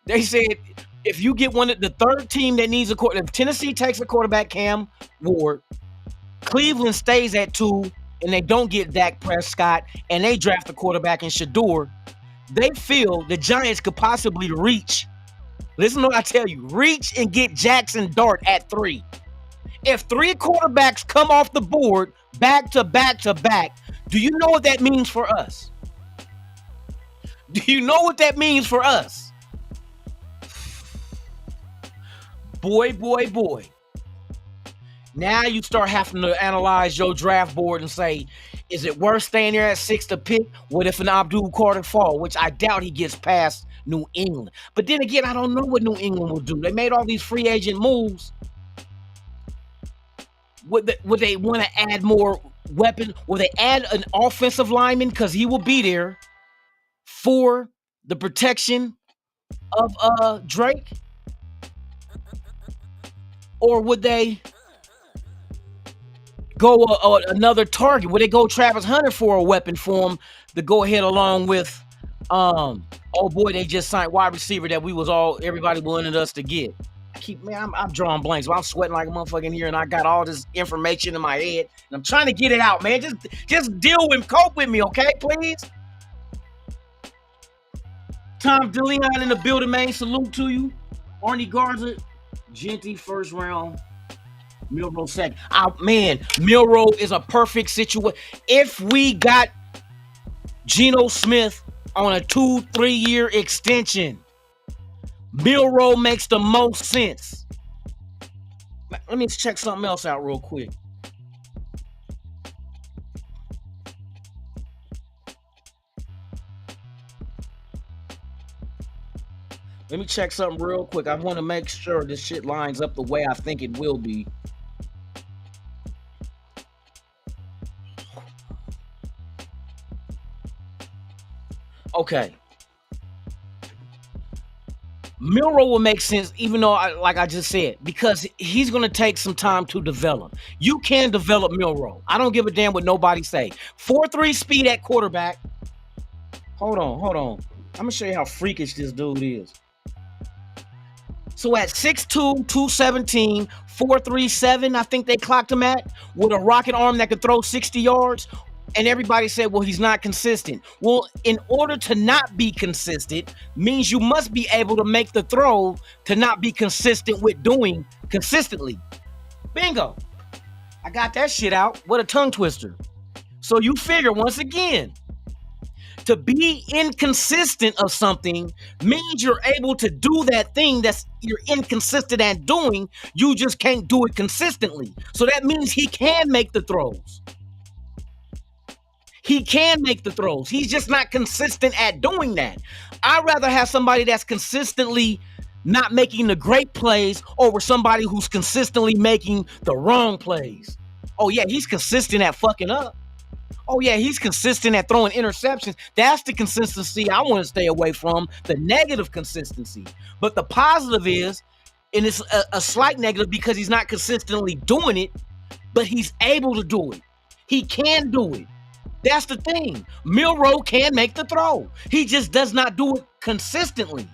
They said if you get the third team that needs a quarterback, if Tennessee takes a quarterback, Cam Ward, Cleveland stays at 2, and they don't get Dak Prescott, and they draft a quarterback in Shador, they feel the Giants could possibly reach. Listen to what I tell you. Reach and get Jackson Dart at 3. If 3 quarterbacks come off the board back to back to back, do you know what that means for us? Do you know what that means for us? Boy, boy, boy. Now you start having to analyze your draft board and say, is it worth staying there at 6 to pick? What if an Abdul Carter fall? Which I doubt he gets past New England. But then again, I don't know what New England will do. They made all these free agent moves. Would they want to add more weapons? Will they add an offensive lineman because he will be there for the protection of Drake? Or would they go another target? Would they go Travis Hunter for a weapon for him to go ahead along with oh boy, they just signed wide receiver that everybody wanted us to get. I'm drawing blanks, but I'm sweating like a motherfucker in here, and I got all this information in my head, and I'm trying to get it out, man. Just cope with me, okay, please? Tom DeLeon in the building, man. Salute to you. Arnie Garza, Genty first round. Milrow second. Man, Milrow is a perfect situation. If we got Geno Smith on a 2-3 year extension, Milrow makes the most sense. Let me check something else out real quick. Let me check something real quick. I want to make sure this shit lines up the way I think it will be. Okay. Milroe will make sense, even though, like I just said, because he's going to take some time to develop. You can develop Milroe. I don't give a damn what nobody say. 4.3 speed at quarterback. Hold on. I'm going to show you how freakish this dude is. So at 6'2", 217, 4.37, I think they clocked him at, with a rocket arm that could throw 60 yards. And everybody said, well, he's not consistent. Well, in order to not be consistent means you must be able to make the throw to not be consistent with doing consistently. Bingo. I got that shit out. What a tongue twister. So you figure, once again, to be inconsistent of something means you're able to do that thing that's you're inconsistent at doing. You just can't do it consistently. So that means he can make the throws. He can make the throws. He's just not consistent at doing that. I'd rather have somebody that's consistently not making the great plays over somebody who's consistently making the wrong plays. Oh, yeah, he's consistent at fucking up. Oh, yeah, he's consistent at throwing interceptions. That's the consistency I want to stay away from, the negative consistency. But the positive is, and it's a slight negative because he's not consistently doing it, but he's able to do it. He can do it. That's the thing. Milroe can make the throw. He just does not do it consistently.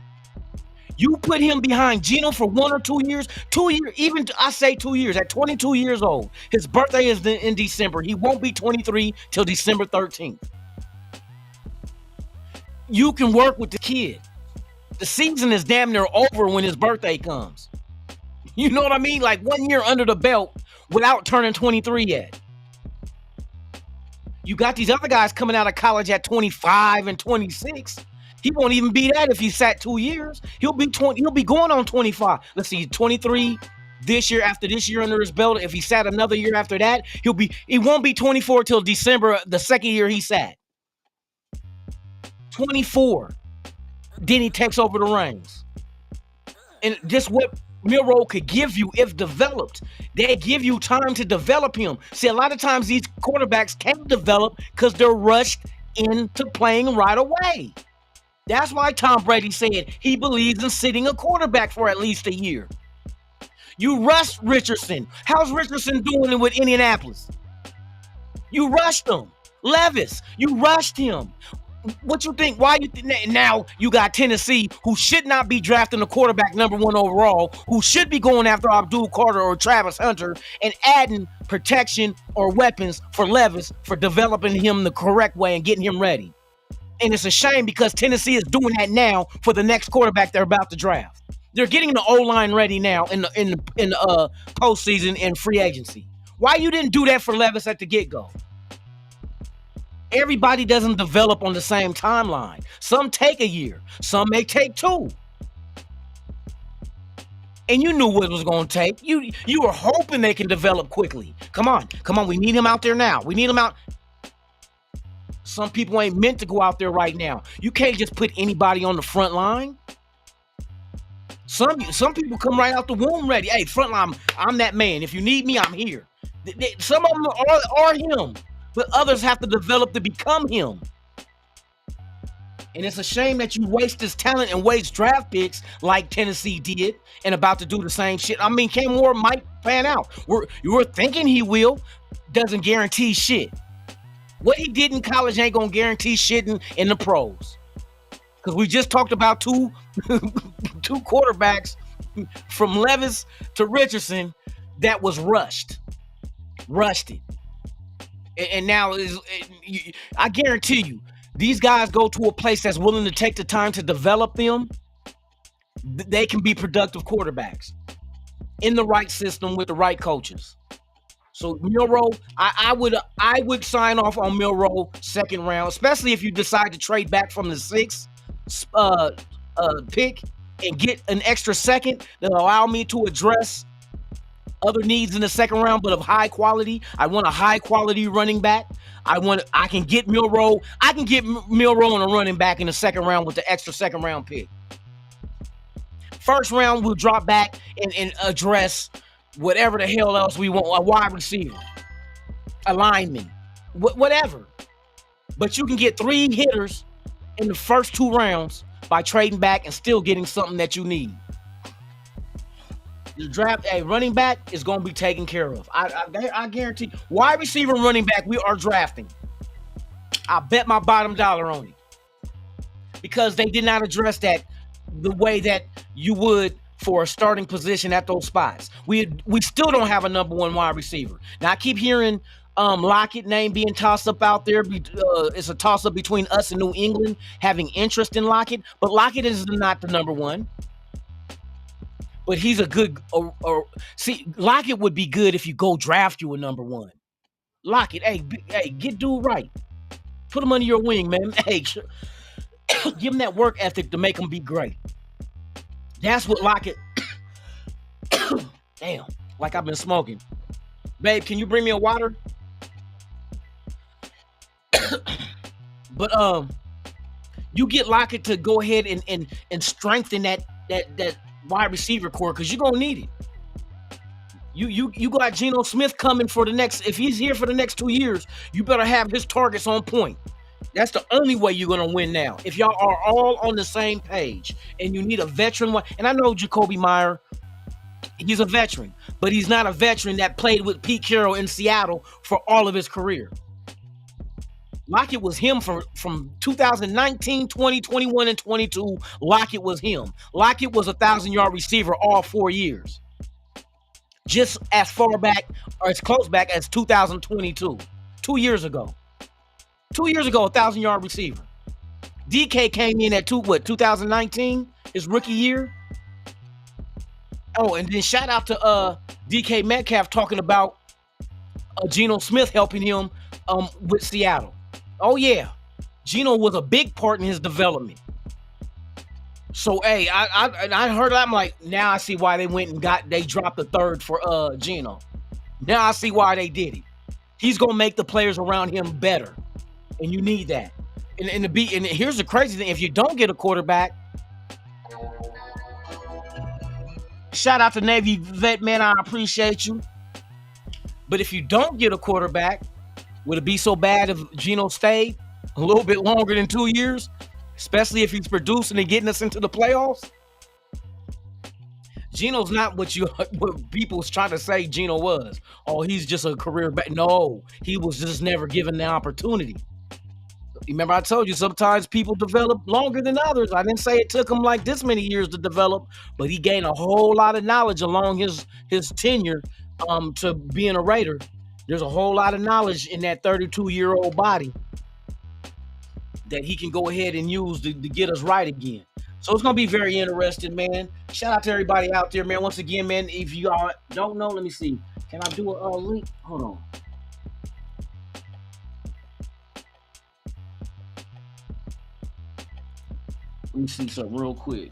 You put him behind Geno for 1 or 2 years, 2 years, even I say 2 years, at 22 years old. His birthday is in December. He won't be 23 till December 13th. You can work with the kid. The season is damn near over when his birthday comes. You know what I mean? Like 1 year under the belt without turning 23 yet. You got these other guys coming out of college at 25 and 26. He won't even be that if he sat 2 years. He'll be going on 25. Let's see, 23 this year, after this year under his belt. If he sat another year after that, he won't be 24 till December, the second year he sat. 24. Then he takes over the reins. And just what Milroe could give you if developed. They give you time to develop him. See, a lot of times these quarterbacks can't develop because they're rushed into playing right away. That's why Tom Brady said he believes in sitting a quarterback for at least a year. You rushed Richardson. How's Richardson doing it with Indianapolis? You rushed him. Levis, you rushed him. What you think? Why you think now you got Tennessee, who should not be drafting the quarterback number 1 overall, who should be going after Abdul Carter or Travis Hunter and adding protection or weapons for Levis for developing him the correct way and getting him ready. And it's a shame because Tennessee is doing that now for the next quarterback they're about to draft. They're getting the O-line ready now in the postseason and free agency. Why you didn't do that for Levis at the get-go? Everybody doesn't develop on the same timeline. Some take a year. Some may take 2. And you knew what it was going to take. You were hoping they can develop quickly. Come on. We need him out there now. We need him out. Some people ain't meant to go out there right now. You can't just put anybody on the front line. Some people come right out the womb ready. Hey, front line, I'm that man. If you need me, I'm here. Some of them are him. But others have to develop to become him. And it's a shame that you waste his talent and waste draft picks like Tennessee did and about to do the same shit. I mean, Cam Ward might pan out. You were thinking he will. Doesn't guarantee shit. What he did in college ain't going to guarantee shit in the pros. Because we just talked about two quarterbacks from Levis to Richardson that was rushed. Rushed. And now I guarantee you, these guys go to a place that's willing to take the time to develop them. They can be productive quarterbacks in the right system with the right coaches. So Milroe, I would sign off on Milroe second round, especially if you decide to trade back from the 6th pick and get an extra second that allow me to address other needs in the second round, but of high quality. I want a high quality running back. I can get Milroe. I can get Milroe and a running back in the second round with the extra second round pick. First round, we'll drop back and address whatever the hell else we want. A wide receiver, a lineman, whatever. But you can get 3 hitters in the first 2 rounds by trading back and still getting something that you need. The draft, a running back is going to be taken care of. I guarantee. Wide receiver, running back, we are drafting. I bet my bottom dollar on it, because they did not address that the way that you would for a starting position at those spots. We still don't have a number 1 wide receiver. Now I keep hearing Lockett name being tossed up out there. It's a toss up between us and New England having interest in Lockett, but Lockett is not the number 1. But he's a good. See, Lockett would be good if you go draft you a number 1. Lockett, hey, get dude right. Put him under your wing, man. Hey, give him that work ethic to make him be great. That's what Lockett. Damn, like I've been smoking. Babe, can you bring me a water? But you get Lockett to go ahead and strengthen that wide receiver core, because you're gonna need it. You got Geno Smith coming for the next. If he's here for the next 2 years, you better have his targets on point. That's the only way you're gonna win now. If y'all are all on the same page, and you need a veteran one. And I know Jacoby Meyer, he's a veteran, but he's not a veteran that played with Pete Carroll in Seattle for all of his career. Lockett was him from 2019, 20, 21, and 22. Lockett was him. Lockett was a 1,000-yard receiver all 4 years. Just as far back or as close back as 2022. 2 years ago. 2 years ago, a 1,000-yard receiver. DK came in at 2019, his rookie year. Oh, and then shout out to DK Metcalf talking about Geno Smith helping him with Seattle. Oh yeah, Geno was a big part in his development. So hey, I heard that. I'm like, now I see why they went and they dropped the 3rd for Geno. Now I see why they did it. He's gonna make the players around him better, and you need that. And here's the crazy thing: if you don't get a quarterback, shout out to Navy vet, man, I appreciate you. But if you don't get a quarterback, would it be so bad if Geno stayed a little bit longer than 2 years? Especially if he's producing and getting us into the playoffs? Geno's not what people's trying to say Geno was. Oh, he's just a career back. No, he was just never given the opportunity. Remember, I told you sometimes people develop longer than others. I didn't say it took him like this many years to develop, but he gained a whole lot of knowledge along his tenure to being a Raider. There's a whole lot of knowledge in that 32-year-old body that he can go ahead and use to get us right again. So it's going to be very interesting, man. Shout out to everybody out there, man. Once again, man, if you all don't know, let me see. Can I do a link? Hold on. Let me see something real quick.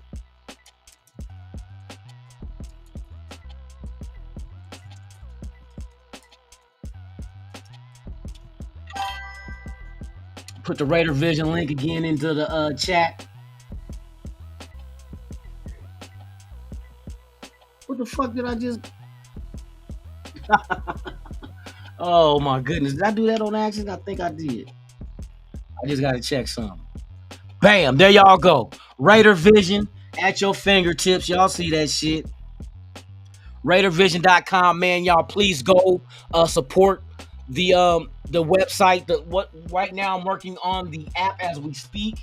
Put the Raider Vision link again into the chat. What the fuck did I just... Oh my goodness. Did I do that on accident? I think I did. I just got to check something. Bam, there y'all go. Raider Vision at your fingertips. Y'all see that shit. RaiderVision.com, man. Y'all please go support the website. Right now I'm working on the app as we speak.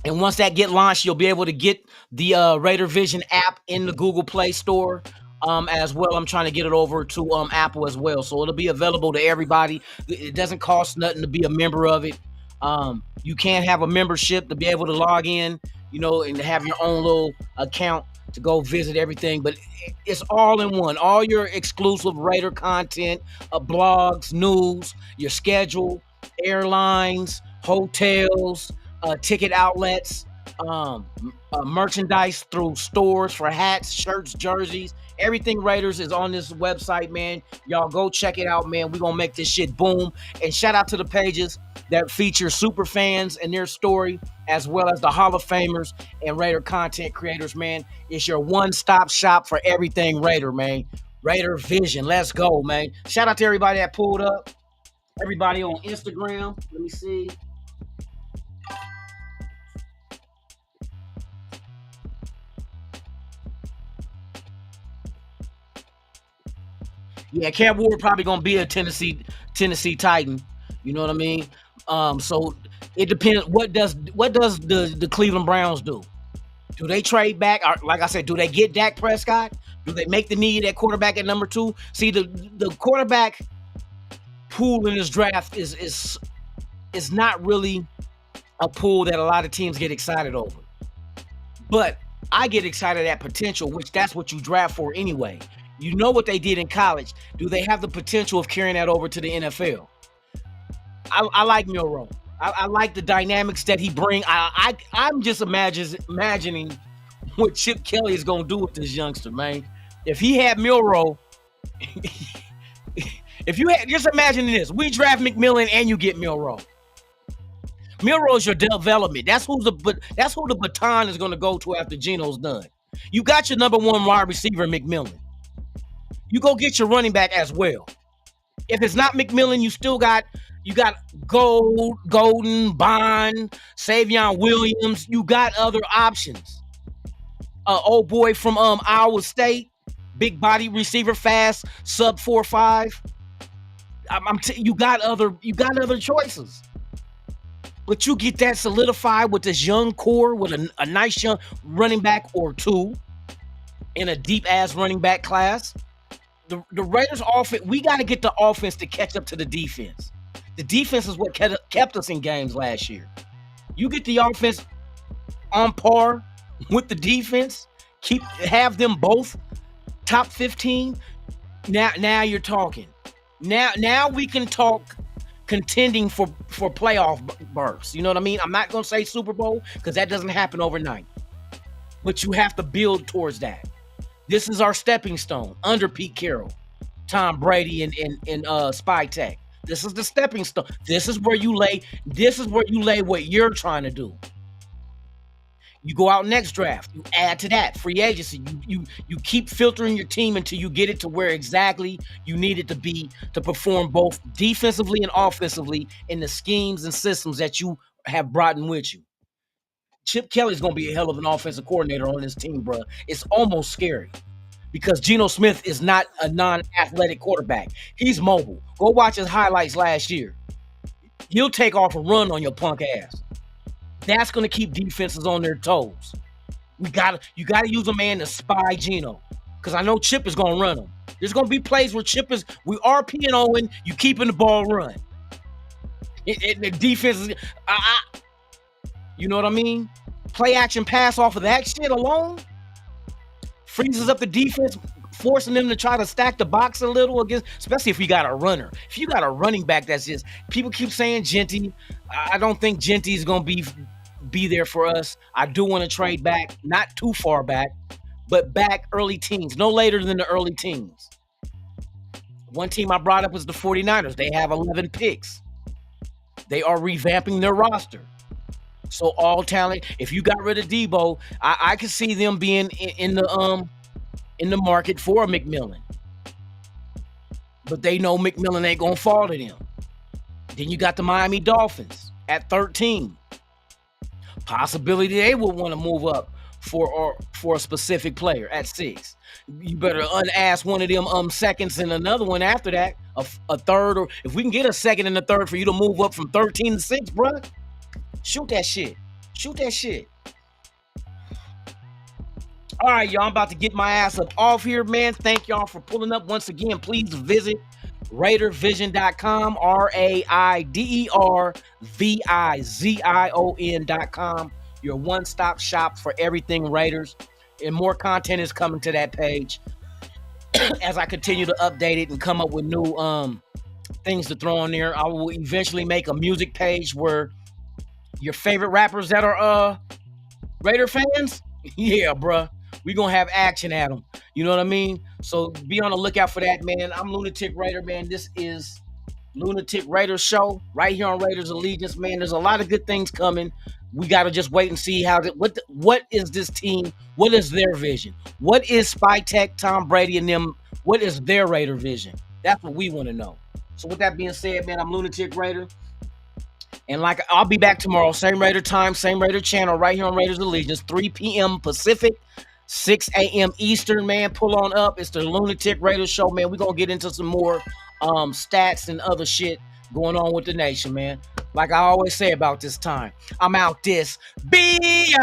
And once that get launched, you'll be able to get the Raider Vision app in the Google Play Store as well. I'm trying to get it over to Apple as well. So it'll be available to everybody. It doesn't cost nothing to be a member of it. You can have a membership to be able to log in, and have your own little account to go visit everything. But it's all in one. All your exclusive Raider content, blogs, news, your schedule, airlines, hotels, ticket outlets, merchandise through stores for hats, shirts, jerseys. Everything Raiders is on this website, man. Y'all go check it out, man. We're going to make this shit boom. And shout out to the pages that feature super fans and their story, as well as the Hall of Famers and Raider content creators, man. It's your one-stop shop for everything Raider, man. Raider Vision. Let's go, man. Shout out to everybody that pulled up. Everybody on Instagram. Let me see. Yeah, Cam Ward probably gonna be a Tennessee Titan. You know what I mean? So it depends. What does the Cleveland Browns do? Do they trade back? Or, like I said, do they get Dak Prescott? Do they make the need at quarterback at number 2? See, the quarterback pool in this draft is not really a pool that a lot of teams get excited over. But I get excited at potential, which that's what you draft for anyway. You know what they did in college. Do they have the potential of carrying that over to the NFL? I like Milroe. I like the dynamics that he brings. I'm just imagining what Chip Kelly is going to do with this youngster, man. If he had Milroe, just imagine this. We draft McMillan and you get Milroe. Milroe's your development. That's who the baton is going to go to after Geno's done. You got your number 1 wide receiver, McMillan. You go get your running back as well. If it's not McMillan, you got Golden, Bond, Savion Williams. You got other options. Old boy from Iowa State, big body receiver, fast, sub 4.5. You got other choices. But you get that solidified with this young core, with a nice young running back or 2 in a deep ass running back class. The Raiders offense, we got to get the offense to catch up to the defense. The defense is what kept us in games last year. You get the offense on par with the defense, have them both top 15. Now you're talking. Now we can talk contending for playoff berths. You know what I mean? I'm not going to say Super Bowl because that doesn't happen overnight. But you have to build towards that. This is our stepping stone under Pete Carroll, Tom Brady, and Spy Tech. This is the stepping stone. This is where you lay what you're trying to do. You go out next draft. You add to that free agency. You keep filtering your team until you get it to where exactly you need it to be to perform both defensively and offensively in the schemes and systems that you have brought in with you. Chip Kelly's going to be a hell of an offensive coordinator on this team, bro. It's almost scary because Geno Smith is not a non-athletic quarterback. He's mobile. Go watch his highlights last year. He'll take off and run on your punk ass. That's going to keep defenses on their toes. You got to use a man to spy Geno because I know Chip is going to run him. There's going to be plays where we are P&O'ing, you keeping the ball run. The defense is... You know what I mean? Play action pass off of that shit alone freezes up the defense, forcing them to try to stack the box a little against, especially if you got a runner. If you got a running back that's just, people keep saying Genty. I don't think Genty is going to be there for us. I do want to trade back, not too far back, but back early teens, no later than the early teens. One team I brought up was the 49ers. They have 11 picks. They are revamping their roster. So all talent. If you got rid of Debo, I could see them being in the market for a McMillan. But they know McMillan ain't gonna fall to them. Then you got the Miami Dolphins at 13. Possibility they would want to move up for a specific player at 6. You better unask one of them seconds and another one after that, a third, or if we can get a second and a third for you to move up from 13 to 6, bruh. Shoot that shit. All right, y'all. I'm about to get my ass up off here, man. Thank y'all for pulling up once again. Please visit RaiderVision.com, RaiderVizion.com. Your one-stop shop for everything Raiders. And more content is coming to that page as I continue to update it and come up with new things to throw on there. I will eventually make a music page where your favorite rappers that are Raider fans, yeah, bruh, we gonna have action at them. You know what I mean? So be on the lookout for that, man. I'm Lunatik Raider, man. This is Lunatik Raider Show right here on Raiders Allegiance, man. There's a lot of good things coming. We gotta just wait and see what is this team? What is their vision? What is Spy Tech, Tom Brady, and them? What is their Raider vision? That's what we want to know. So with that being said, man, I'm Lunatik Raider. And I'll be back tomorrow, same Raider time, same Raider channel, right here on Raiders Allegiance, 3 p.m. Pacific, 6 a.m. Eastern, man. Pull on up. It's the Lunatic Raider Show, man. We're going to get into some more stats and other shit going on with the nation, man. Like I always say about this time, I'm out this bitch.